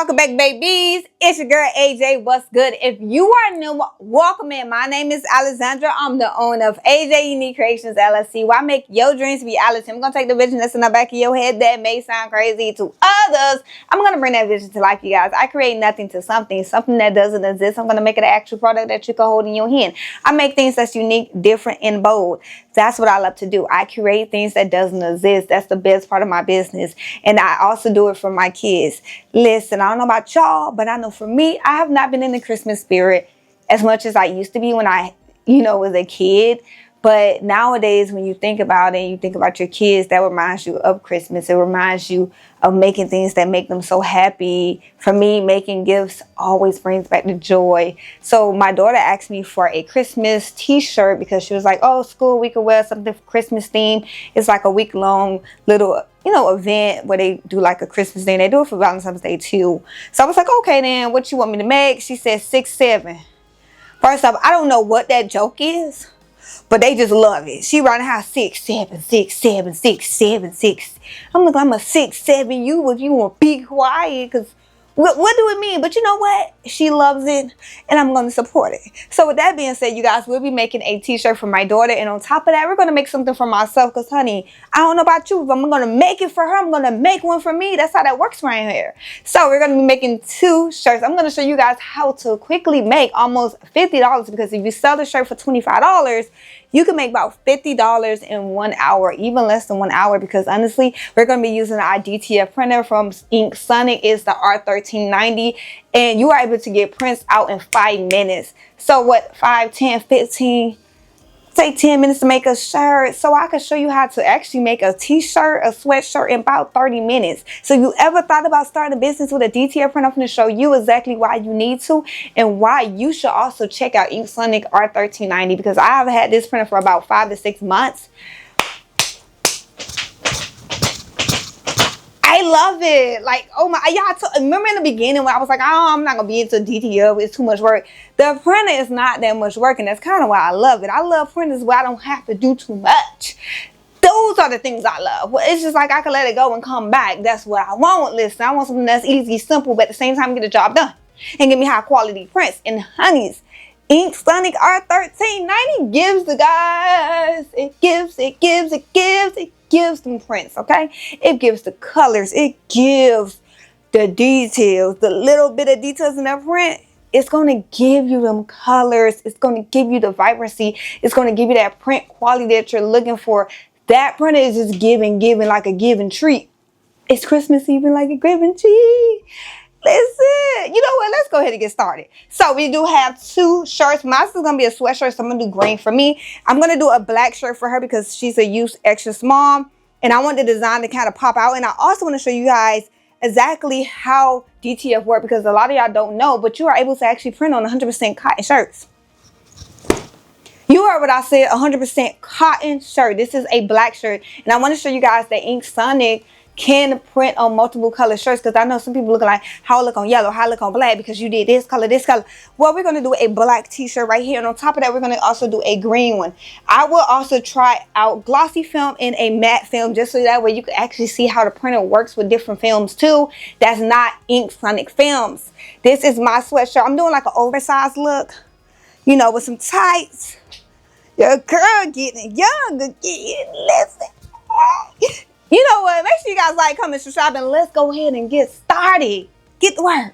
Welcome back, babies. It's your girl AJ. What's good? If you are new, welcome in. My name is Alexandra. I'm the owner of AJ Unique Creations LLC, where I make your dreams reality. I'm gonna take the vision that's in the back of your head that may sound crazy to others. I'm gonna bring that vision to life, you guys. I create nothing to something that doesn't exist. I'm gonna make it an actual product that you can hold in your hand. I make things that's unique, different, and bold. That's what I love to do. I create things that doesn't exist. That's the best part of my business. And I also do it for my kids. Listen, I don't know about y'all, but I know for me, I have not been in the Christmas spirit as much as I used to be when I, was a kid. But nowadays, when you think about it, you think about your kids, that reminds you of Christmas. It reminds you of making things that make them so happy. For me, making gifts always brings back the joy. So my daughter asked me for a Christmas t-shirt because she was like, oh, school, we could wear something for Christmas theme. It's like a week-long little, event where they do like a Christmas thing. They do it for Valentine's Day too. So I was like, okay, then what you want me to make? She said 6'7". First off, I don't know what that joke is, but they just love it. She running how 6'7", 6'7", 6'7", 6. I'm like, I'm a 6'7". You want to be quiet, because what do it mean? But you know what? She loves it, and I'm going to support it. So with that being said, you guys, we'll be making a t-shirt for my daughter, and on top of that, we're going to make something for myself, because honey, I don't know about you, but I'm going to make it for her. I'm going to make one for me. That's how that works right here. So we're going to be making 2 shirts. I'm going to show you guys how to quickly make almost $50, because if you sell the shirt for $25, you can make about $50 in 1 hour, even less than 1 hour, because honestly, we're going to be using our DTF printer from InkSonic. It's the R1390, and you are able to get prints out in 5 minutes. So what, 5, 10, 15, say 10 minutes to make a shirt. So I can show you how to actually make a t-shirt, a sweatshirt in about 30 minutes. So if you ever thought about starting a business with a DTF printer, I'm going to show you exactly why you need to, and why you should also check out InkSonic R1390, because I have had this printer for about 5 to 6 months. I love it. Like, oh my, y'all, remember in the beginning when I was like, oh, I'm not going to be into DTF. It's too much work. The printer is not that much work, and that's kind of why I love it. I love printers where I don't have to do too much. Those are the things I love. Well, it's just like I can let it go and come back. That's what I want. Listen, I want something that's easy, simple, but at the same time get the job done and give me high quality prints. And honeys, InkSonic R1390 gives the guys, it gives them prints, okay? It gives the colors, it gives the details, the little bit of details in that print. It's going to give you them colors. It's going to give you the vibrancy. It's going to give you that print quality that you're looking for. That printer is just giving like a giving treat. It's Christmas even like a giving treat. Listen, you know what? Let's go ahead and get started. So we do have 2 shirts. Mine's is going to be a sweatshirt, so I'm going to do green for me. I'm going to do a black shirt for her because she's a youth extra small, and I want the design to kind of pop out. And I also want to show you guys exactly how DTF work, because a lot of y'all don't know, but you are able to actually print on 100% cotton shirts. You heard what I said, 100% cotton shirt. This is a black shirt, and I want to show you guys that InkSonic can print on multiple color shirts, because I know some people look like how I look on yellow, how I look on black, because you did this color, this color. Well, we're going to do a black t-shirt right here, and on top of that, we're going to also do a green one. I will also try out glossy film and a matte film, just so that way you can actually see how the printer works with different films too. That's not InkSonic films. This is my sweatshirt. I'm doing like an oversized look, with some tights. Your girl getting younger, listen. You know what? Make sure you guys like, comment, subscribe, and let's go ahead and get started. Get to work.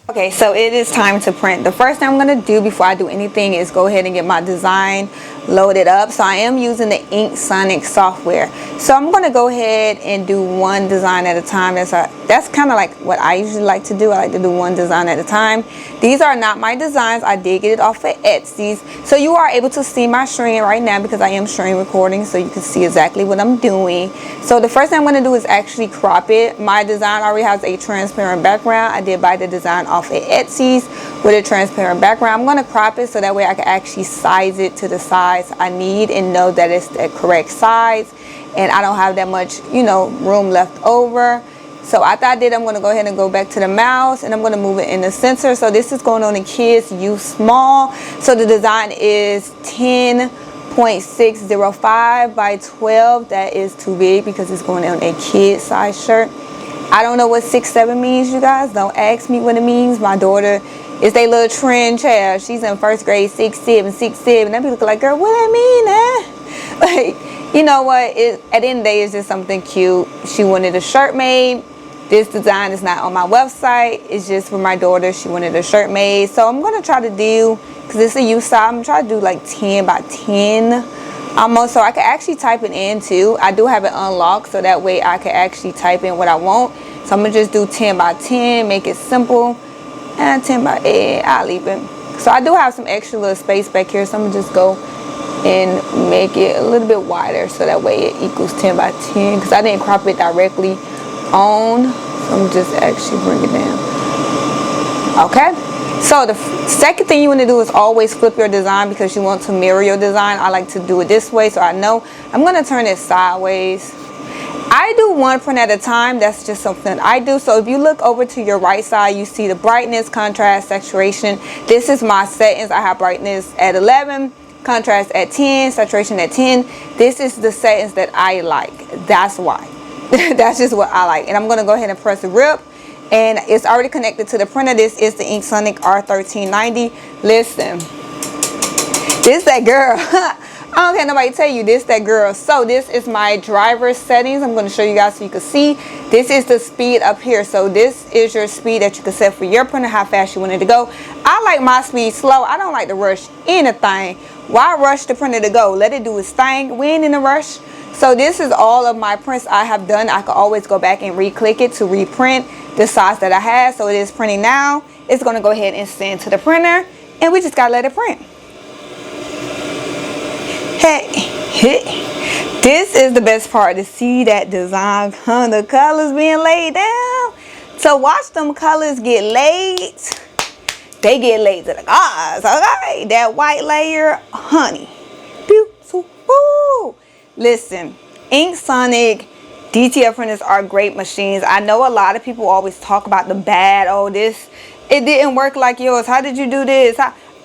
Okay, so it is time to print. The first thing I'm going to do before I do anything is go ahead and get my design loaded up. So I am using the InkSonic software. So I'm going to go ahead and do one design at a time. That's kind of like what I usually like to do. I like to do one design at a time. These are not my designs. I did get it off of Etsy. So you are able to see my screen right now, because I am screen recording, so you can see exactly what I'm doing. So the first thing I'm going to do is actually crop it. My design already has a transparent background. I did buy the design off of Etsy with a transparent background. I'm going to crop it so that way I can actually size it to the size I need and know that it's the correct size, and I don't have that much room left over. So after I did, I'm going to go ahead and go back to the mouse, and I'm going to move it in the center. So this is going on in kids youth small. So the design is 10.605 by 12. That is too big because it's going on a kid size shirt. I don't know what 6'7" means, you guys. Don't ask me what it means. My daughter is a little trend child. She's in first grade, 6'7", 6'7". That be looking like, girl, what that mean, huh? Like, you know what? At the end of the day, it's just something cute. She wanted a shirt made. This design is not on my website. It's just for my daughter. She wanted a shirt made. So I'm going to try to do, because it's a youth size, I'm going to try to do like 10 by 10. Almost, so I can actually type it in too. I do have it unlocked, so that way I can actually type in what I want. So I'm gonna just do 10 by 10, make it simple, and 10 by 8, I'll leave it. So I do have some extra little space back here, so I'm gonna just go and make it a little bit wider, so that way it equals 10 by 10, because I didn't crop it directly on, so I'm just actually bring it down. Okay. So the second thing you want to do is always flip your design, because you want to mirror your design. I like to do it this way, so I know I'm going to turn it sideways. I do one print at a time. That's just something I do. So if you look over to your right side, you see the brightness, contrast, saturation. This is my settings. I have brightness at 11, contrast at 10, saturation at 10. This is the settings that I like. That's why. That's just what I like. And I'm going to go ahead and press rip. And it's already connected to the printer. This is the InkSonic R1390. Listen, this that girl. I don't care nobody tell you this that girl. So this is my driver settings. I'm going to show you guys so you can see. This is the speed up here. So this is your speed that you can set for your printer, how fast you want it to go. I like my speed slow. I don't like to rush anything. Why rush the printer to go? Let it do its thing. We ain't in a rush. So this is all of my prints I have done. I can always go back and re-click it to reprint the size that I had. So it is printing now. It's going to go ahead and send to the printer, and we just got to let it print. Hey, this is the best part, to see that design, the colors being laid down. So watch them colors get laid. They get laid to the gods, okay? That white layer, honey, beautiful. Listen, InkSonic DTF printers are great machines. I know a lot of people always talk about the bad, oh, this, it didn't work like yours. How did you do this?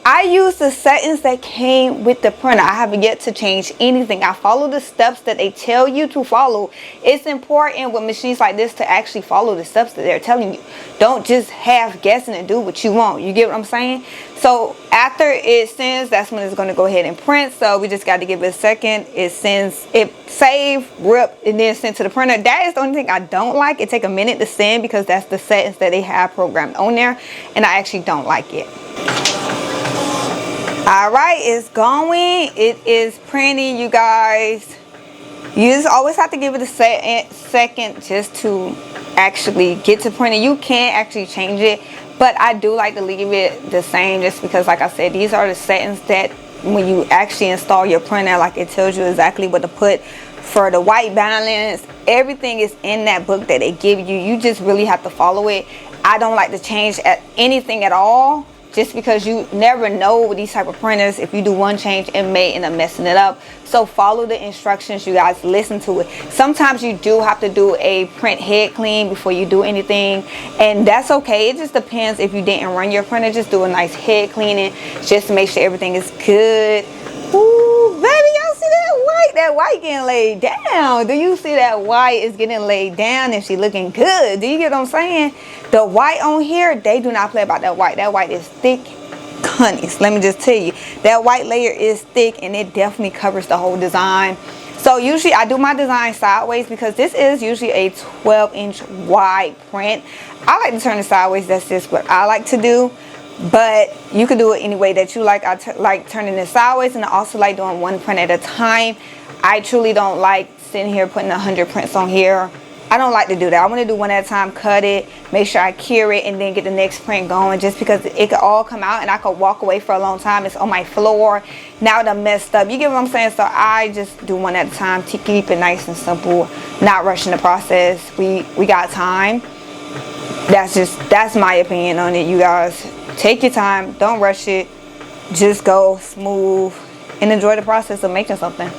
I use the settings that came with the printer. I haven't yet to change anything. I follow the steps that they tell you to follow. It's important with machines like this to actually follow the steps that they're telling you. Don't just half guessing and do what you want. You get what I'm saying? So after it sends, that's when it's going to go ahead and print. So we just got to give it a second. It sends, it save, rip, and then send to the printer. That is the only thing I don't like. It take a minute to send, because that's the settings that they have programmed on there, and I actually don't like it. All right, it's going. It is printing, you guys. You just always have to give it a second just to actually get to printing. You can actually change it, but I do like to leave it the same, just because, like I said, these are the settings that when you actually install your printer, like, it tells you exactly what to put for the white balance. Everything is in that book that they give you. You just really have to follow it. I don't like to change anything at all, just because you never know with these type of printers. If you do one change, it may end up messing it up. So follow the instructions, you guys. Listen to it. Sometimes you do have to do a print head clean before you do anything, and that's okay. It just depends. If you didn't run your printer, just do a nice head cleaning just to make sure everything is good. Ooh, baby, y'all see that white? That white getting laid down. Do you see that white is getting laid down, and she looking good? Do you get what I'm saying? The white on here, they do not play about that white. That white is thick, honeys. Let me just tell you, that white layer is thick, and it definitely covers the whole design. So usually I do my design sideways, because this is usually a 12-inch wide print. I like to turn it sideways. That's just what I like to do. But you can do it any way that you like. I like turning it sideways, and I also like doing one print at a time. I truly don't like sitting here putting 100 prints on here. I don't like to do that. I want to do one at a time, cut it, make sure I cure it, and then get the next print going, just because it could all come out and I could walk away for a long time. It's on my floor. Now it's messed up. You get what I'm saying? So I just do one at a time to keep it nice and simple, not rushing the process. We got time. That's my opinion on it, you guys. Take your time. Don't rush it. Just go smooth and enjoy the process of making something.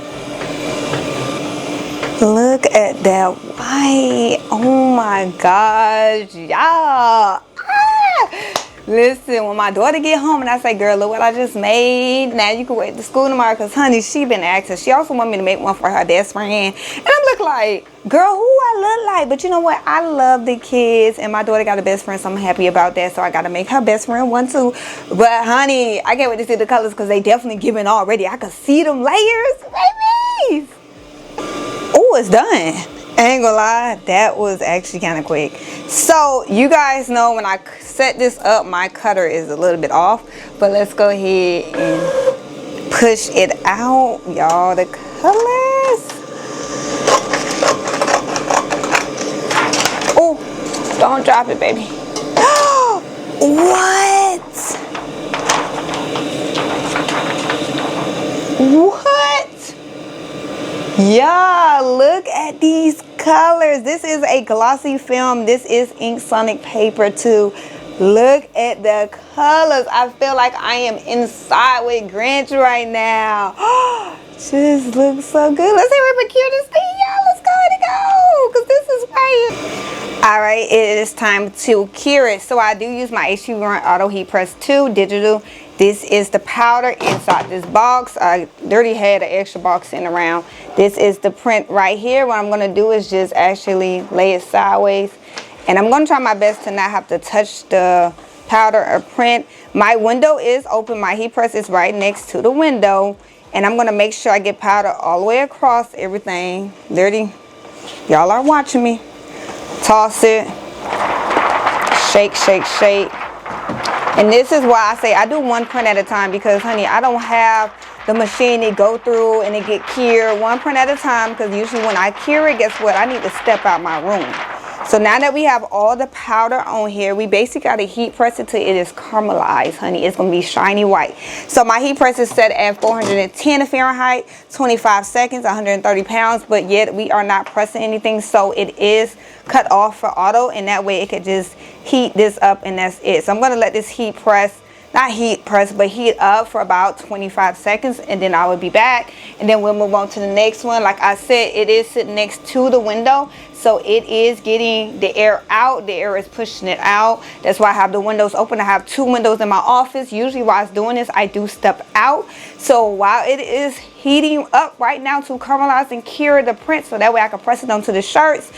Look at that white. Oh my gosh, y'all. Listen, when my daughter get home and I say, girl, look what I just made. Now you can wait to school tomorrow, because honey, she been asking. She also want me to make one for her best friend. And I'm looking like, girl, who I look like? But you know what? I love the kids, and my daughter got a best friend, so I'm happy about that. So I got to make her best friend one too. But honey, I can't wait to see the colors, because they definitely giving already. I can see them layers, baby. Oh, it's done. I ain't gonna lie, that was actually kind of quick. So you guys know when I set this up, my cutter is a little bit off, but let's go ahead and push it out, y'all. The colors. Oh, don't drop it, baby. What? What? Yeah, look at these colors. This is a glossy film. This is InkSonic paper too. Look at the colors. I feel like I am inside with Grinch right now. Just looks so good. Let's see if we cure this thing, y'all. Let's go ahead and go, because this is right. All right, it is time to cure it. So I do use my HP Run Auto Heat Press 2 digital. This is the powder inside this box. I already had an extra box in around. This is the print right here. What I'm gonna do is just actually lay it sideways. And I'm gonna try my best to not have to touch the powder or print. My window is open. My heat press is right next to the window. And I'm gonna make sure I get powder all the way across everything. Dirty. Y'all are watching me. Toss it. Shake, shake, shake. And this is why I say I do one print at a time, because honey, I don't have the machine to go through and it get cured one print at a time, because usually when I cure it, guess what? I need to step out my room. So now that we have all the powder on here, we basically got to heat press it till it is caramelized, honey. It's going to be shiny white. So my heat press is set at 410 Fahrenheit, 25 seconds, 130 pounds, but yet we are not pressing anything. So it is cut off for auto, and that way it could just heat this up, and that's it. So I'm going to let this heat press, not heat press, but heat up for about 25 seconds, and then I will be back, and then we'll move on to the next one. Like I said, it is sitting next to the window, so it is getting the air out. The air is pushing it out. That's why I have the windows open. I have 2 windows in my office. Usually while I was doing this, I do step out. So while it is heating up right now to caramelize and cure the print, so that way I can press it onto the shirts,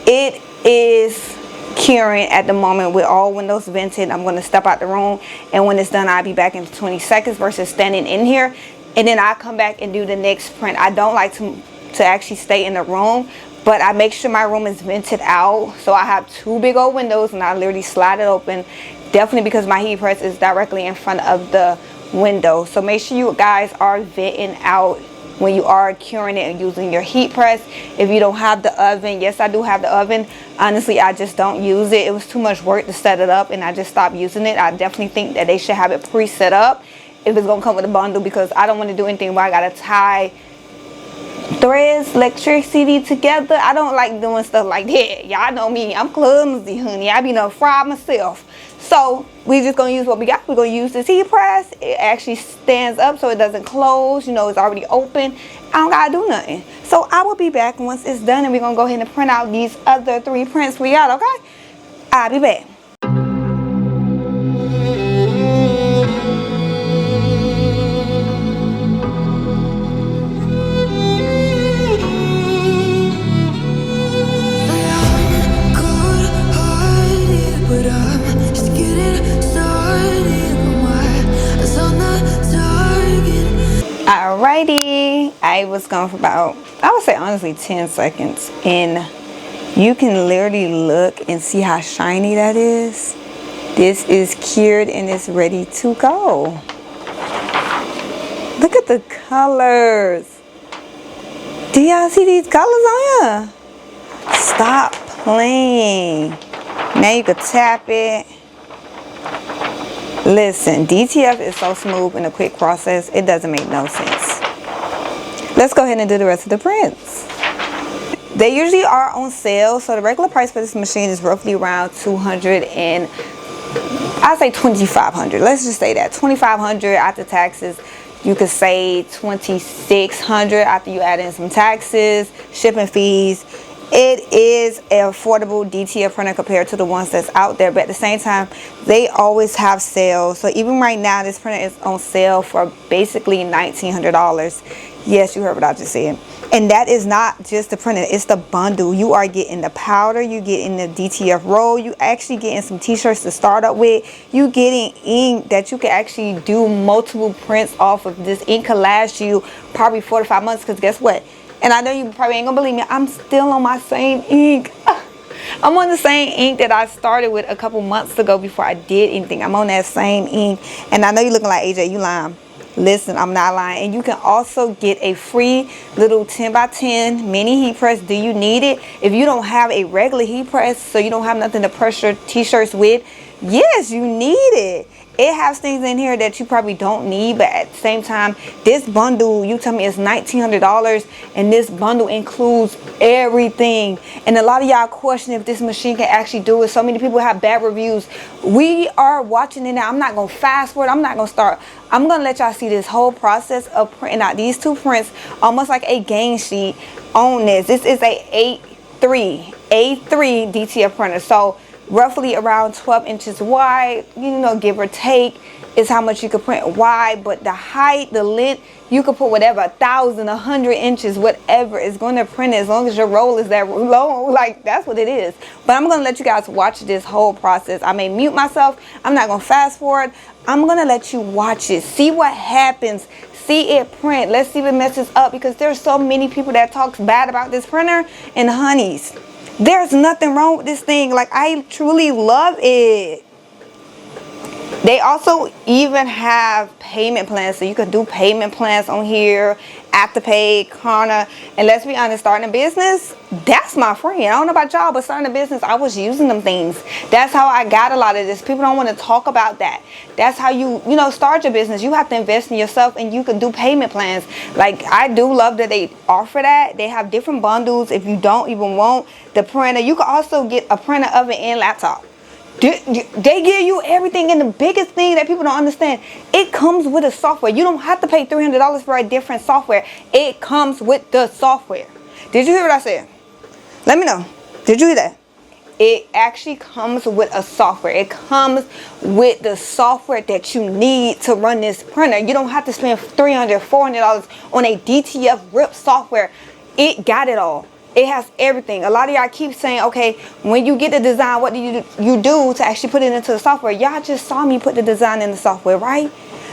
it is curing at the moment with all windows vented. I'm going to step out the room, and when it's done, I'll be back in 20 seconds versus standing in here, and then I'll come back and do the next print. I don't like to actually stay in the room, but I make sure my room is vented out. So I have 2 big old windows, and I literally slide it open, definitely because my heat press is directly in front of the window. So make sure you guys are venting out when you are curing it and using your heat press. If you don't have the oven, yes, I do have the oven. Honestly, I just don't use it. It was too much work to set it up, and I just stopped using it. I definitely think that they should have it pre-set up if it's gonna come with a bundle, because I don't want to do anything where I gotta tie threads, electricity together. I don't like doing stuff like that. Y'all know me, I'm clumsy, honey. I be done fry myself. So we just gonna use what we got. We're gonna use this heat press. It actually stands up so it doesn't close. You know, it's already open. I don't gotta do nothing. So I will be back once it's done, and we're gonna go ahead and print out these other 3 prints we got, okay? I'll be back. Alrighty, I was gone for about, I would say honestly 10 seconds, and you can literally look and see how shiny that is. This is cured and it's ready to go. Look at the colors. Do y'all see these colors on here? Stop playing. Now you can tap it. Listen, DTF is so smooth and a quick process, it doesn't make no sense. Let's go ahead and do the rest of the prints. They usually are on sale, so the regular price for this machine is roughly around $200 and I'd say $2,500. Let's just say that $2,500 after taxes. You could say $2,600 after you add in some taxes, shipping fees, It is an affordable DTF printer compared to the ones that's out there, but at the same time, they always have sales. So even right now, this printer is on sale for basically $1,900. Yes, you heard what I just said. And that is not just the printer, it's the bundle. You are getting the powder, you getting the DTF roll, you actually getting some t-shirts to start up with, you getting ink that you can actually do multiple prints off of. This ink can last you probably 4 to 5 months, because guess what? And I know you probably ain't gonna believe me, I'm still on my same ink. I'm on the same ink that I started with a couple months ago before I did anything. I'm on that same ink. And I know you're looking like, AJ, you lying. Listen, I'm not lying. And you can also get a free little 10x10 mini heat press. Do you need it? If you don't have a regular heat press, so you don't have nothing to press your t-shirts with, yes, you need it. It has things in here that you probably don't need, but at the same time, this bundle, you tell me, is $1,900, and this bundle includes everything. And a lot of y'all question if this machine can actually do it. So many people have bad reviews. We are watching it now. I'm not gonna fast forward. I'm not gonna start. I'm gonna let y'all see this whole process of printing out these two prints, almost like a game sheet on this. This is a A3 DTF printer. So roughly around 12 inches wide, you know, give or take, is how much you could print wide. But the height, the length, you could put whatever, 1,000, 100 inches, whatever is going to print it, as long as your roll is that long. Like, that's what it is. But I'm going to let you guys watch this whole process. I may mute myself. I'm not going to fast forward. I'm going to let you watch it. See what happens. See it print. Let's see if it messes up, because there's so many people that talks bad about this printer. And honeys, there's nothing wrong with this thing. Like, I truly love it. They also even have payment plans, so you can do payment plans on here, Afterpay, Klarna. And let's be honest, starting a business, that's my friend. I don't know about y'all, but starting a business, I was using them things. That's how I got a lot of this. People don't want to talk about that. That's how you start your business. You have to invest in yourself, and you can do payment plans. Like, I do love that they offer that. They have different bundles. If you don't even want the printer, you can also get a printer, oven, and laptop. They give you everything. And the biggest thing that people don't understand, it comes with a software. You don't have to pay $300 for a different software. It comes with the software. Did you hear what I said? Let me know. Did you hear that? It actually comes with a software. It comes with the software that you need to run this printer. You don't have to spend $300, $400 on a DTF RIP software. It got it all. It has everything. A lot of y'all keep saying, okay, when you get the design, what do you do to actually put it into the software? Y'all just saw me put the design in the software, right?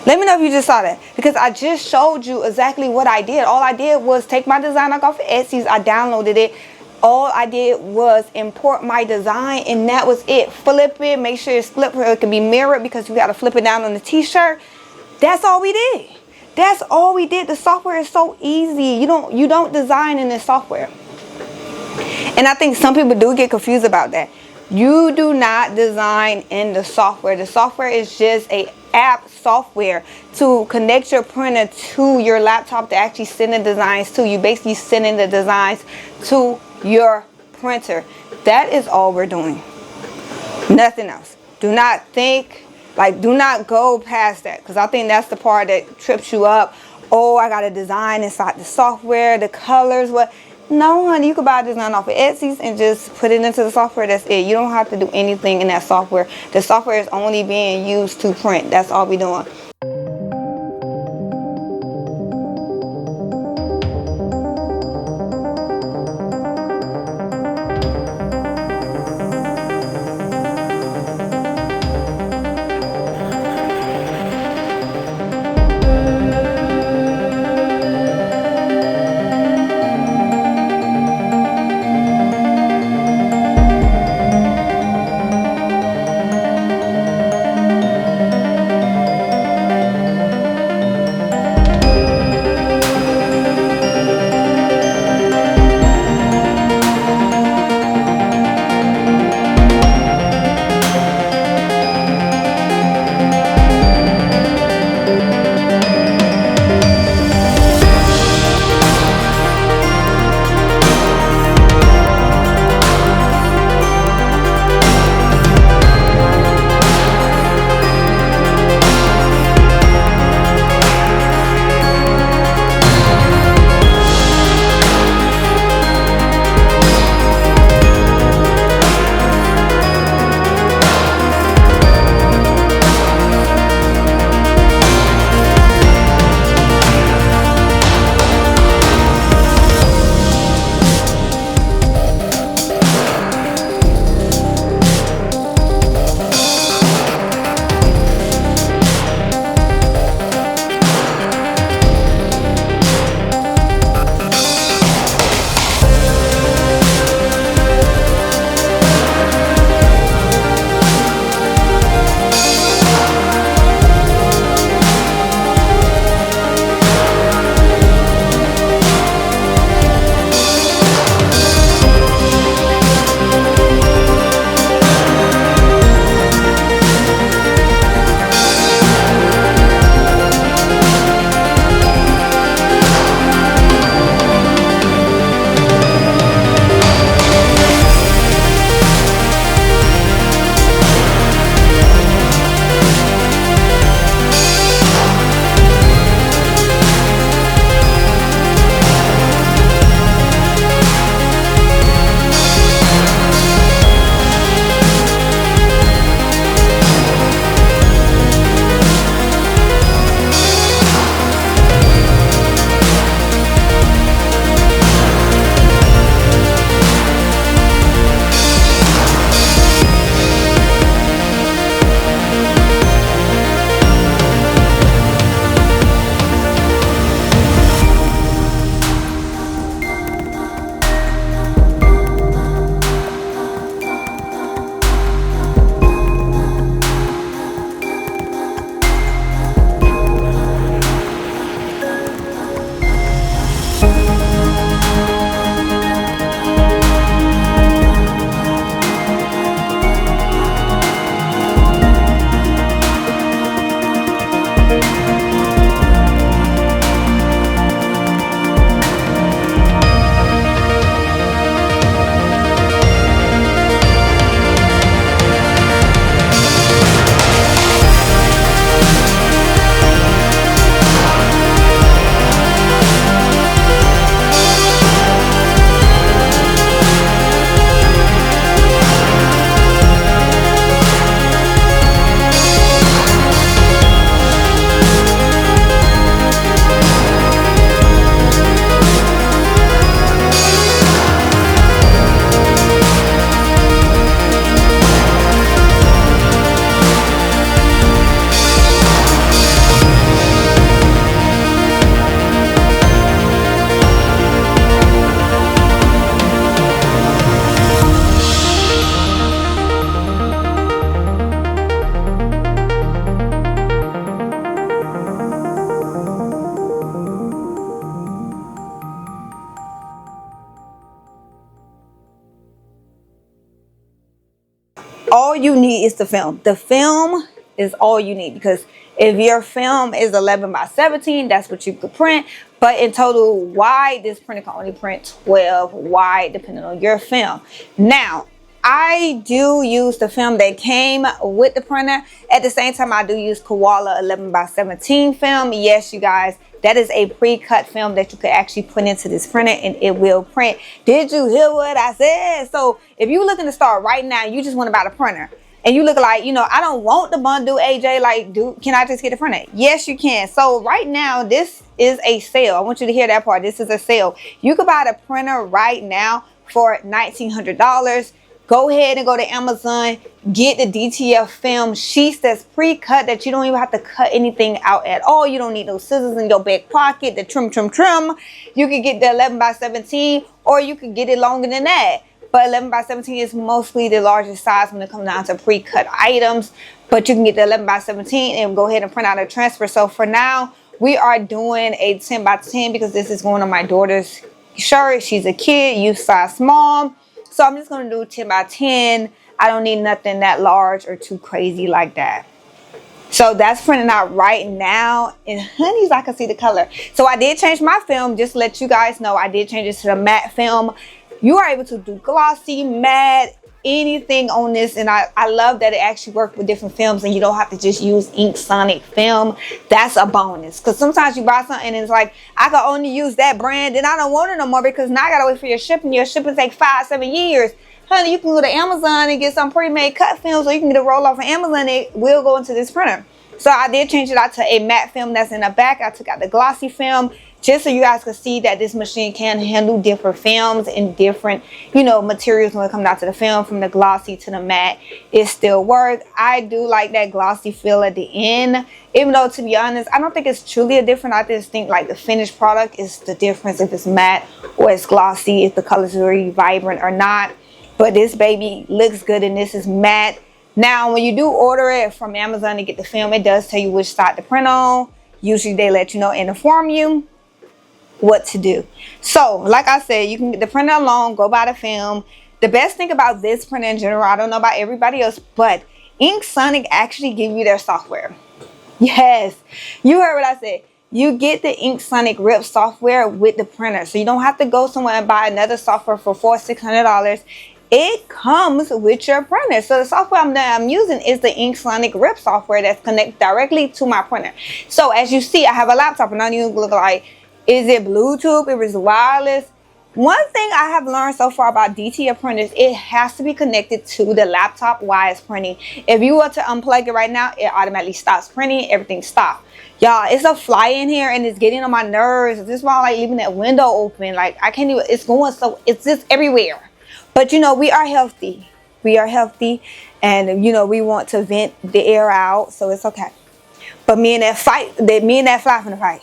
Let me know if you just saw that, because I just showed you exactly what I did. All I did was take my design off of Etsy's. I downloaded it. All I did was import my design, and that was it. Flip it. Make sure it's flipped, it can be mirrored, because you got to flip it down on the t-shirt. That's all we did. That's all we did. The software is so easy. You don't design in this software. And I think some people do get confused about that. You do not design in the software. The software is just a app software to connect your printer to your laptop to actually send the designs to you. Basically sending the designs to your printer. That is all we're doing. Nothing else. Do not go past that, because I think that's the part that trips you up. Oh, I got to design inside the software, the colors, what? No, honey, you can buy a design off of Etsy's and just put it into the software. That's it. You don't have to do anything in that software. The software is only being used to print. That's all we're doing. All you need is the film. The film is all you need, because if your film is 11 by 17, that's what you could print. But in total wide, this printer can only print 12 wide depending on your film. Now, I do use the film that came with the printer. At the same time, I do use Koala 11 by 17 film. Yes, you guys, that is a pre-cut film that you could actually put into this printer and it will print. Did you hear what I said? So if you're looking to start right now, you just want to buy the printer, and you look like, you know, I don't want the bundle, AJ, like, can I just get the printer? Yes, you can. So right now, this is a sale. I want you to hear that part. This is a sale. You could buy the printer right now for $1,900. Go ahead and go to Amazon, get the DTF film sheets that's pre-cut, that you don't even have to cut anything out at all. You don't need those scissors in your back pocket, the trim. You can get the 11 by 17, or you can get it longer than that. But 11 by 17 is mostly the largest size when it comes down to pre-cut items. But you can get the 11 by 17 and go ahead and print out a transfer. So for now, we are doing a 10 by 10 because this is going on my daughter's shirt. She's a kid, youth size small. So I'm just going to do 10 by 10. I don't need nothing that large or too crazy like that. So that's printing out right now. And honeys, I can see the color. So I did change my film. Just to let you guys know, I did change it to the matte film. You are able to do glossy, matte, anything on this. And I love that it actually worked with different films and you don't have to just use InkSonic film. That's a bonus. Because sometimes you buy something and it's like, I can only use that brand and I don't want it no more because now I got to wait for your shipping. Your shipping takes 5-7 years. Honey, you can go to Amazon and get some pre-made cut films, or you can get a roll off of Amazon. It will go into this printer. So I did change it out to a matte film that's in the back. I took out the glossy film just so you guys can see that this machine can handle different films and different, you know, materials when it comes down to the film. From the glossy to the matte, it still works. I do like that glossy feel at the end, even though, to be honest, I don't think it's truly a difference. I just think like the finished product is the difference, if it's matte or it's glossy, if the colors are really vibrant or not. But this baby looks good and this is matte. Now, when you do order it from Amazon to get the film, it does tell you which side to print on. Usually they let you know and inform you what to do. So, like I said, you can get the printer alone, go buy the film. The best thing about this printer in general, I don't know about everybody else, but InkSonic actually give you their software. Yes, you heard what I said. You get the InkSonic RIP software with the printer. So you don't have to go somewhere and buy another software for $400-600. It comes with your printer. So the software I'm using is the InkSonic RIP software that's connected directly to my printer. So as you see, I have a laptop and I don't even look like, is it Bluetooth? If it's wireless? One thing I have learned so far about DTF printers, it has to be connected to the laptop while it's printing. If you were to unplug it right now, it automatically stops printing. Everything stops. Y'all, it's a fly in here and it's getting on my nerves. This is why I like leaving that window open. Like, I can't even, it's going so, it's just everywhere. But, you know, we are healthy. We are healthy. And, you know, we want to vent the air out. So it's okay. But me and that fly finna fight.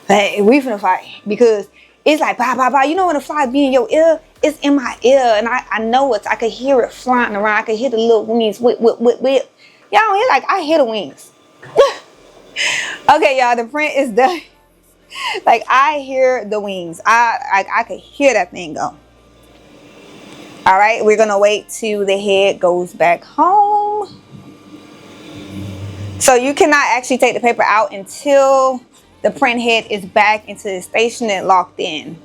Like, we finna fight. Because it's like, bah, bah, bah. You know when a fly be in your ear? It's in my ear. And I know it. I could hear it flying around. I could hear the little wings. Whip, whip, whip, whip. Y'all don't hear, like, I hear the wings. Okay, y'all, the print is done. Like, I hear the wings. I could hear that thing go. All right, we're gonna wait till the head goes back home. So you cannot actually take the paper out until the print head is back into the station and locked in.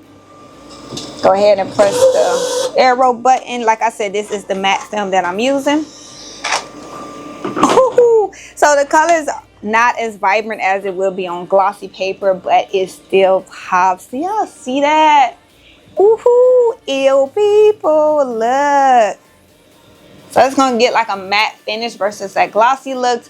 Go ahead and press the arrow button. Like I said, this is the matte film that I'm using. So the color is not as vibrant as it will be on glossy paper, but it still pops. Do y'all see that? Woohoo! Ew, people, look. So it's gonna get like a matte finish versus that glossy look.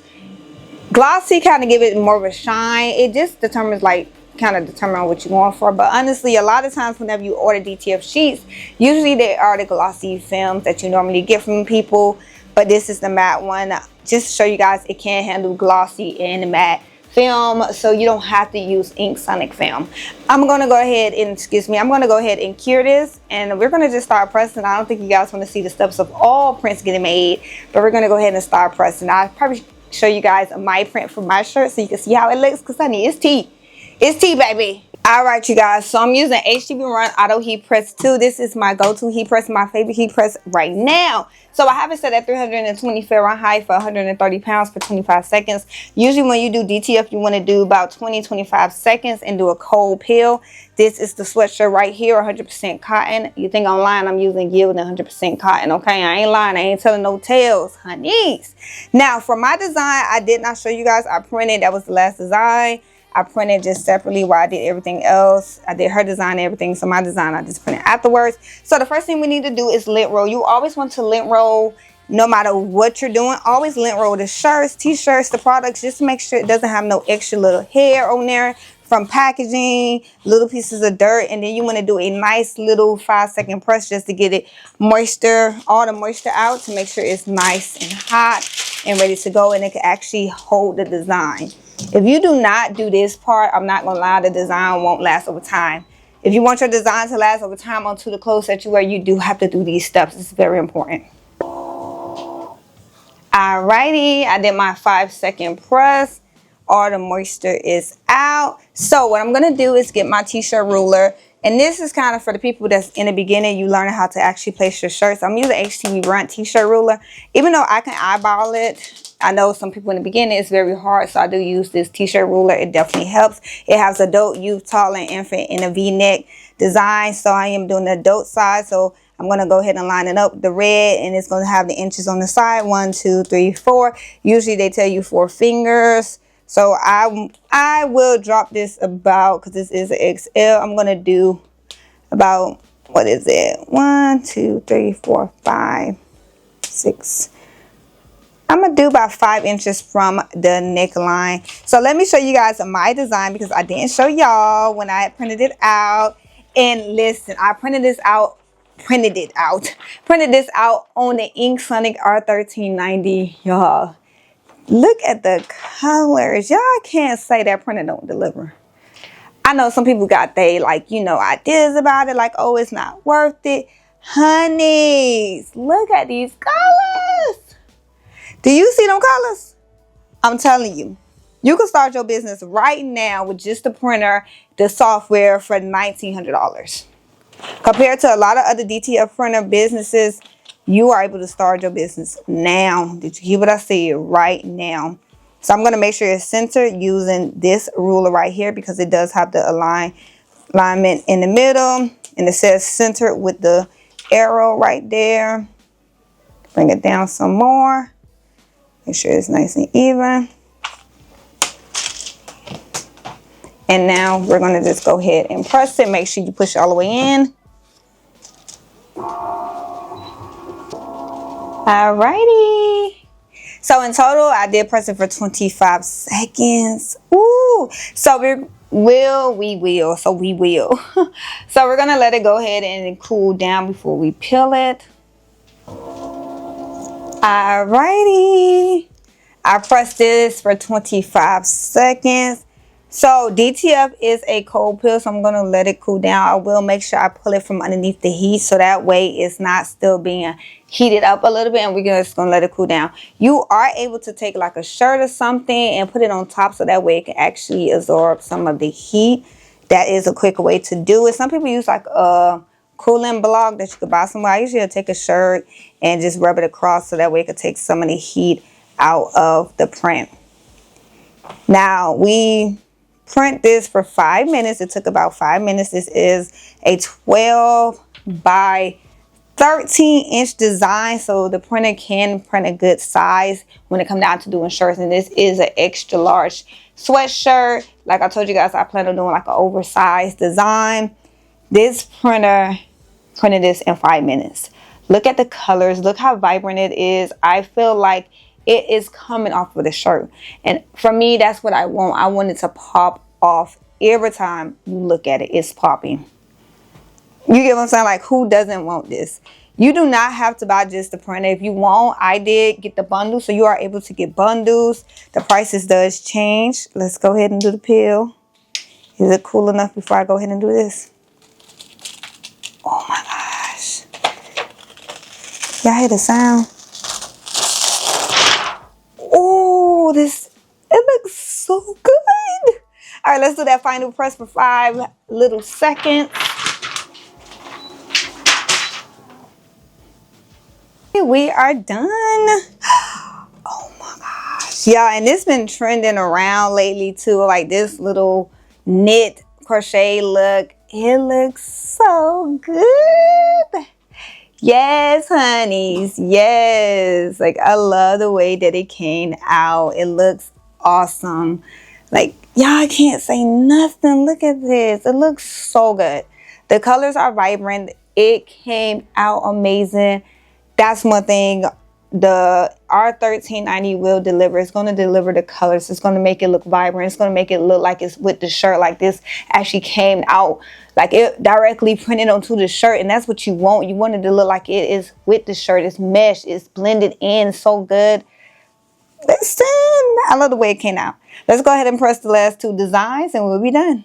Glossy kind of give it more of a shine. It just determines kind of determine what you're going for. But honestly, a lot of times whenever you order DTF sheets, usually they are the glossy films that you normally get from people. But this is the matte one. Just to show you guys, it can handle glossy and matte film, so you don't have to use InkSonic film. I'm gonna go ahead and, I'm gonna go ahead and cure this, and we're gonna just start pressing. I don't think you guys want to see the steps of all prints getting made, but we're gonna go ahead and start pressing. I'll probably show you guys my print for my shirt so you can see how it looks, because honey, it's tea. It's tea, baby. All right, you guys, so I'm using HTV Run Auto Heat Press 2. This is my go-to heat press, my favorite heat press right now. So I have it set at 320 Fahrenheit for 130 pounds for 25 seconds. Usually when you do DTF, you want to do about 20-25 seconds and do a cold peel. This is the sweatshirt right here, 100% cotton. You think I'm lying? I'm using Yield 100% cotton, okay? I ain't lying. I ain't telling no tales, honeys. Now, for my design, I did not show you guys. I printed. That was the last design. I printed just separately while I did everything else. I did her design and everything. So my design, I just printed afterwards. So the first thing we need to do is lint roll. You always want to lint roll no matter what you're doing. Always lint roll the shirts, t-shirts, the products, just to make sure it doesn't have no extra little hair on there from packaging, little pieces of dirt. And then you want to do a nice little 5-second press just to get it moisture, all the moisture out, to make sure it's nice and hot and ready to go, and it can actually hold the design. If you do not do this part, I'm not gonna lie, the design won't last over time. If you want your design to last over time onto the clothes that you wear, you do have to do these steps. It's very important. Alrighty, I did my 5-second press. All the moisture is out. So what I'm gonna do is get my t-shirt ruler. And this is kind of for the people that's in the beginning, you learning how to actually place your shirts. I'm using HTV Run t-shirt ruler. Even though I can eyeball it, I know some people in the beginning it's very hard, so I do use this t-shirt ruler. It definitely helps. It has adult, youth, tall, and infant in a V-neck design. So I am doing the adult side. So I'm going to go ahead and line it up, the red, and it's going to have the inches on the side. 1, 2, 3, 4. Usually they tell you 4 fingers. So I will drop this about, because this is an XL, I'm going to do about, what is it? 1, 2, 3, 4, 5, 6. I'm going to do about 5 inches from the neckline. So let me show you guys my design, because I didn't show y'all when I printed it out. And listen, I printed this out on the InkSonic R1390, y'all. Look at the colors. Y'all can't say that printer don't deliver. I know some people got ideas about it, like, oh, it's not worth it. Honeys, look at these colors. Do you see them colors? I'm telling you, you can start your business right now with just the printer, the software, for $1,900. Compared to a lot of other DTF printer businesses, you are able to start your business now. Did you hear what I said? Right now. So I'm going to make sure it's centered using this ruler right here, because it does have the alignment in the middle. And it says center with the arrow right there. Bring it down some more. Make sure it's nice and even. And now we're going to just go ahead and press it. Make sure you push it all the way in. Alrighty. So in total, I did press it for 25 seconds. Ooh. So we will. So we're going to let it go ahead and cool down before we peel it. Alrighty. I pressed this for 25 seconds. So DTF is a cold peel, so I'm going to let it cool down. I will make sure I pull it from underneath the heat, so that way it's not still being heated up a little bit, and we're just going to let it cool down. You are able to take like a shirt or something and put it on top, so that way it can actually absorb some of the heat. That is a quicker way to do it. Some people use like a cooling block that you could buy somewhere. I usually take a shirt and just rub it across, so that way it could take some of the heat out of the print. Now we print this for 5 minutes. It took about 5 minutes. This is a 12 by 13-inch design, so the printer can print a good size when it comes down to doing shirts. And this is an extra large sweatshirt. Like I told you guys, I plan on doing like an oversized design. This printer printed this in 5 minutes. Look at the colors. Look how vibrant it is. I feel like it is coming off of the shirt. And for me, that's what I want. I want it to pop off every time you look at it. It's popping. You get what I'm saying? Like, who doesn't want this? You do not have to buy just the printer. If you want, I did get the bundle, so you are able to get bundles. The prices does change. Let's go ahead and do the peel. Is it cool enough before I go ahead and do this? Oh my gosh. Y'all hear the sound? Oh, it looks so good. All right, let's do that final press for 5 little seconds. We are done. Oh my gosh. Yeah, and it's been trending around lately too, like this little knit crochet look. It looks so good. Yes, honeys. Yes. Like, I love the way that it came out. It looks awesome. Like, y'all can't say nothing. Look at this. It looks so good. The colors are vibrant. It came out amazing. That's one thing the R1390 will deliver. It's going to deliver the colors. It's going to make it look vibrant. It's going to make it look like it's with the shirt. Like, this actually came out, like it directly printed onto the shirt. And that's what you want. You want it to look like it is with the shirt. It's meshed. It's blended in so good. Listen, I love the way it came out. Let's go ahead and press the last 2 designs and we'll be done.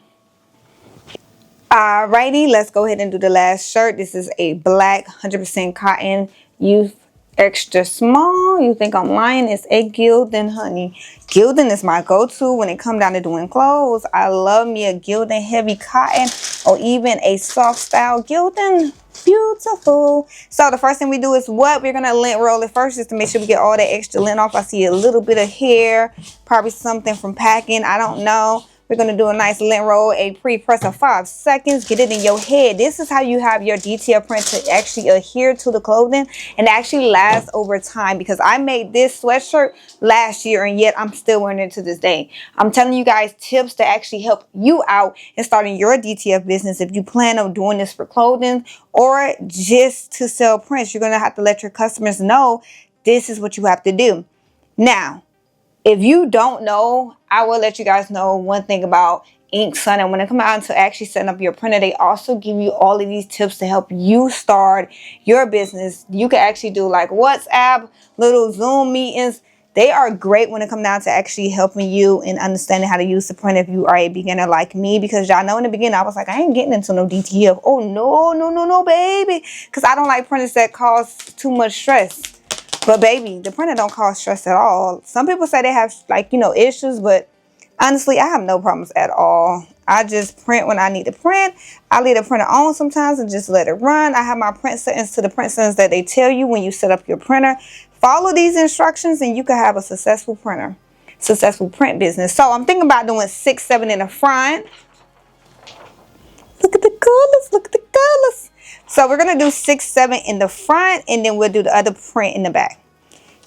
Alrighty, let's go ahead and do the last shirt. This is a black 100% cotton youth extra small. You think I'm lying? It's a gilding, honey. Gilding is my go-to when it comes down to doing clothes. I love me a gilding heavy cotton or even a soft style gilding. Beautiful. So the first thing we do is what? We're going to lint roll it first just to make sure we get all that extra lint off. I see a little bit of hair, probably something from packing. I don't know. We're going to do a nice lint roll, a pre-press of 5 seconds. Get it in your head. This is how you have your DTF print to actually adhere to the clothing and actually last over time, because I made this sweatshirt last year and yet I'm still wearing it to this day. I'm telling you guys tips to actually help you out in starting your DTF business. If you plan on doing this for clothing or just to sell prints, you're going to have to let your customers know this is what you have to do. Now, if you don't know, I will let you guys know one thing about InkSonic. When it comes out to actually setting up your printer, they also give you all of these tips to help you start your business. You can actually do like WhatsApp, little Zoom meetings. They are great when it comes down to actually helping you and understanding how to use the printer if you are a beginner like me. Because y'all know in the beginning, I was like, I ain't getting into no DTF. Oh, no, baby. Because I don't like printers that cause too much stress. But baby, the printer don't cause stress at all. Some people say they have, like, you know, issues, but honestly, I have no problems at all. I just print when I need to print. I leave the printer on sometimes and just let it run. I have my print settings to the print settings that they tell you when you set up your printer. Follow these instructions and you can have a successful printer, successful print business. So I'm thinking about doing 6, 7 in the front. Look at the colors. Look at the colors. So we're going to do 6, 7 in the front, and then we'll do the other print in the back.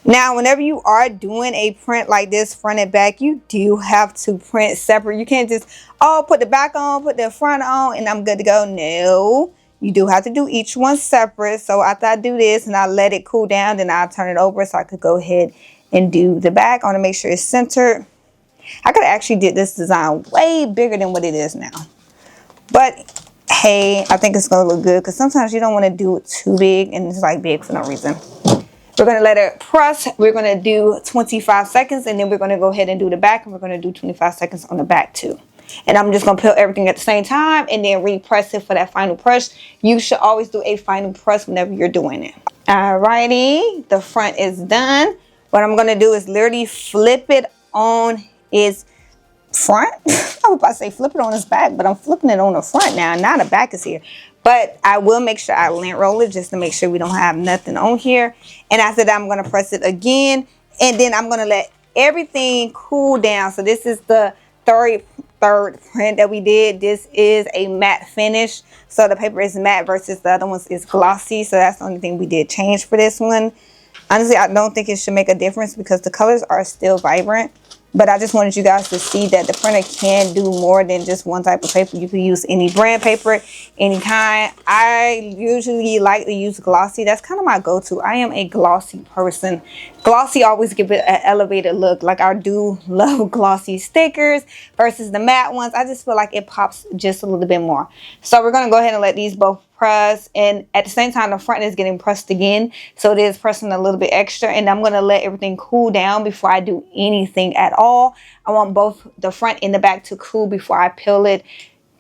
Now, whenever you are doing a print like this, front and back, you do have to print separate. You can't just, oh, put the back on, put the front on, and I'm good to go. No, you do have to do each one separate. So after I do this and I let it cool down, then I'll turn it over so I could go ahead and do the back. I want to make sure it's centered. I could have actually did this design way bigger than what it is now. But hey, I think it's going to look good because sometimes you don't want to do it too big and it's like big for no reason. We're going to let it press. We're going to do 25 seconds and then we're going to go ahead and do the back, and we're going to do 25 seconds on the back too. And I'm just going to peel everything at the same time and then repress it for that final press. You should always do a final press whenever you're doing it. Alrighty, the front is done. What I'm going to do is literally flip it on its front. I was about to say flip it on its back, but I'm flipping it on the front now. Now the back is here. But I will make sure I lint roll it just to make sure we don't have nothing on here. And after that, I'm going to press it again. And then I'm going to let everything cooled down. So this is the third print that we did. This is a matte finish, so the paper is matte versus the other ones is glossy. So that's the only thing we did change for this one. Honestly, I don't think it should make a difference because the colors are still vibrant. But I just wanted you guys to see that the printer can do more than just one type of paper. You can use any brand paper, any kind. I usually like to use glossy. That's kind of my go-to. I am a glossy person. Glossy always give it an elevated look. Like I do love glossy stickers versus the matte ones. I just feel like it pops just a little bit more. So we're going to go ahead and let these both press, and at the same time the front is getting pressed again, so it is pressing a little bit extra. And I'm going to let everything cool down before I do anything at all. I want both the front and the back to cool before I peel it.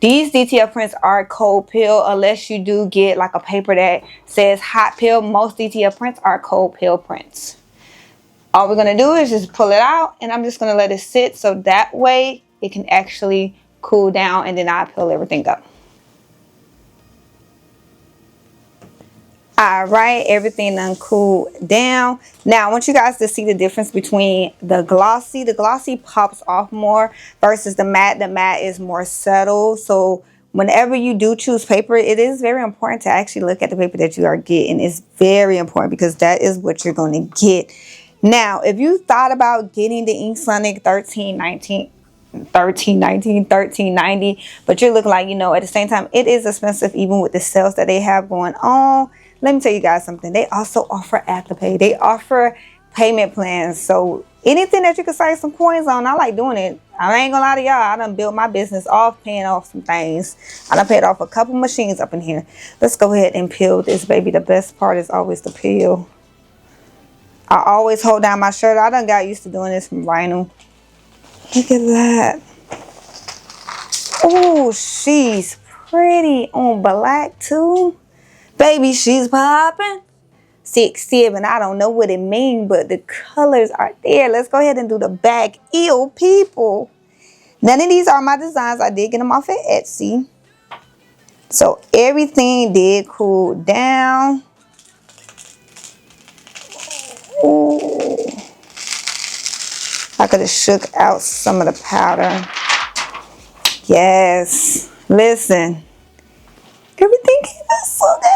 These DTF prints are cold peel unless you do get like a paper that says hot peel. Most DTF prints are cold peel prints. All we're going to do is just pull it out, and I'm just going to let it sit so that way it can actually cool down, and then I'll peel everything up. All right, everything done cooled down. Now I want you guys to see the difference between the glossy. The glossy pops off more versus the matte. The matte is more subtle. So whenever you do choose paper, it is very important to actually look at the paper that you are getting. It's very important because that is what you're going to get. Now, if you thought about getting the InkSonic 1390, but you're looking like, you know, at the same time, it is expensive even with the sales that they have going on. Let me tell you guys something. They also offer Afterpay. They offer payment plans. So anything that you can save some coins on, I like doing it. I ain't gonna lie to y'all. I done built my business off paying off some things. I done paid off a couple machines up in here. Let's go ahead and peel this baby. The best part is always the peel. I always hold down my shirt. I done got used to doing this from vinyl. Look at that. Oh, she's pretty on black too. Baby, she's popping. 6'7". I don't know what it means, but the colors are there. Let's go ahead and do the back. Ew, people. None of these are my designs. I did get them off at Etsy. So everything did cool down. Ooh. I could have shook out some of the powder. Yes. Listen. Everything came out so good.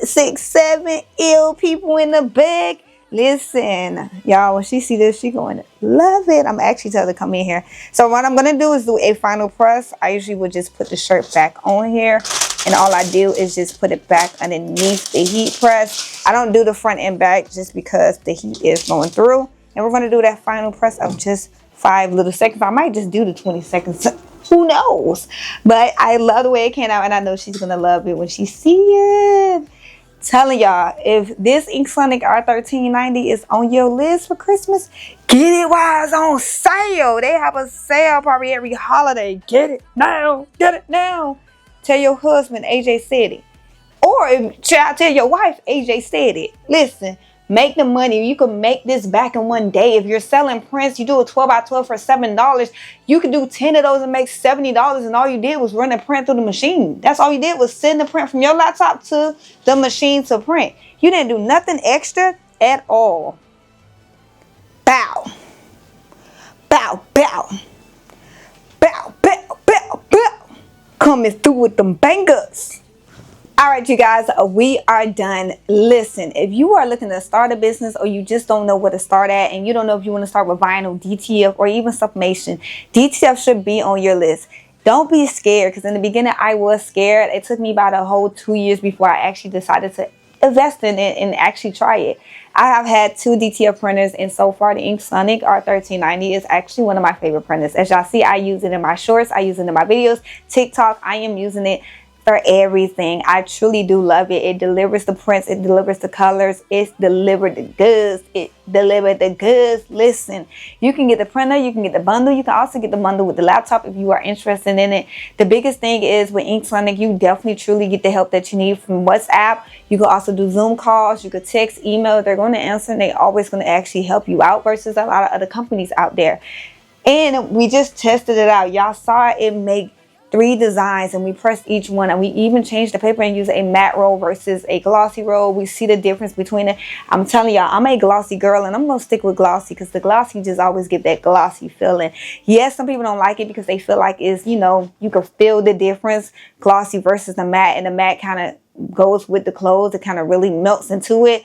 6'7", ill people in the back. Listen, y'all, when she see this, she going to love it. I'm actually telling her to come in here. So what I'm going to do is do a final press. I usually would just put the shirt back on here. And all I do is just put it back underneath the heat press. I don't do the front and back just because the heat is going through. And we're going to do that final press of just 5 little seconds. I might just do the 20 seconds. Who knows? But I love the way it came out, and I know she's gonna love it when she see it. Telling y'all, if this InkSonic R1390 is on your list for Christmas, get it while it's on sale. They have a sale probably every holiday. Get it now. Get it now. Tell your husband AJ said it. Or if tell your wife AJ said it. Listen. Make the money. You can make this back in one day. If you're selling prints, you do a 12 by 12 for $7. You can do 10 of those and make $70, and all you did was run a print through the machine. That's all you did was send the print from your laptop to the machine to print. You didn't do nothing extra at all. Bow. Bow, bow. Bow, bow, bow, bow. Coming through with them bangers. All right, you guys, we are done. Listen, if you are looking to start a business or you just don't know where to start at and you don't know if you want to start with vinyl, DTF, or even sublimation, DTF should be on your list. Don't be scared, because in the beginning I was scared. It took me about a whole 2 years before I actually decided to invest in it and actually try it. I have had 2 DTF printers, and so far the InkSonic R1390 is actually one of my favorite printers. As y'all see, I use it in my shorts, I use it in my videos, TikTok. I am using it for everything. I truly do love it. It delivers the prints, it delivers the colors, it's delivered the goods, it delivered the goods. Listen, you can get the printer, you can get the bundle, you can also get the bundle with the laptop if you are interested in it. The biggest thing is with InkSonic, you definitely truly get the help that you need from WhatsApp. You can also do Zoom calls, you could text, email. They're going to answer, and they're always going to actually help you out versus a lot of other companies out there. And we just tested it out. Y'all saw it make 3 designs and we pressed each one, and we even changed the paper and used a matte roll versus a glossy roll. We see the difference between it. I'm telling y'all, I'm a glossy girl, and I'm gonna stick with glossy because the glossy just always give that glossy feeling. Yes, some people don't like it because they feel like it's, you know, you can feel the difference, glossy versus the matte, and the matte kind of goes with the clothes. It kind of really melts into it.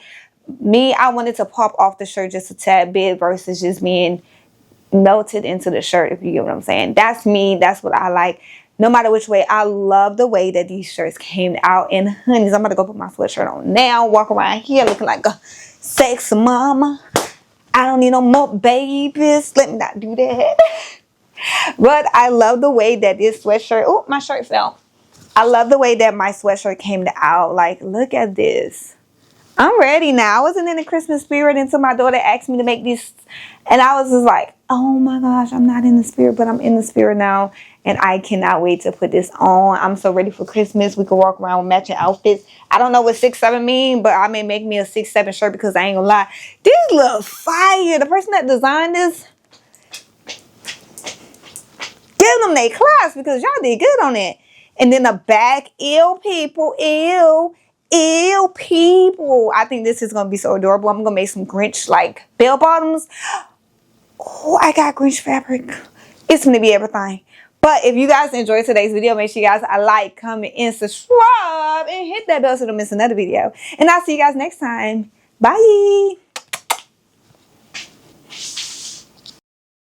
Me, I wanted to pop off the shirt just a tad bit versus just being melted into the shirt, if you get what I'm saying. That's me. That's what I like. No matter which way, I love the way that these shirts came out. And honeys, I'm about to go put my sweatshirt on now. Walk around here looking like a sexy mama. I don't need no more babies. Let me not do that. But I love the way that this sweatshirt, oh, my shirt fell. I love the way that my sweatshirt came out. Like, look at this. I'm ready now. I wasn't in the Christmas spirit until my daughter asked me to make these. And I was just like, oh my gosh, I'm not in the spirit, but I'm in the spirit now. And I cannot wait to put this on. I'm so ready for Christmas. We can walk around with matching outfits. I don't know what 6-7 mean, but I may make me a 6-7 shirt because I ain't gonna lie. This look fire. The person that designed this, give them their class because y'all did good on it. And then the back, ew people, ew people. I think this is gonna be so adorable. I'm gonna make some Grinch like bell bottoms. Oh, I got Grinch fabric. It's gonna be everything. But if you guys enjoyed today's video, make sure you guys like, comment, and subscribe, and hit that bell so you don't miss another video. And I'll see you guys next time. Bye.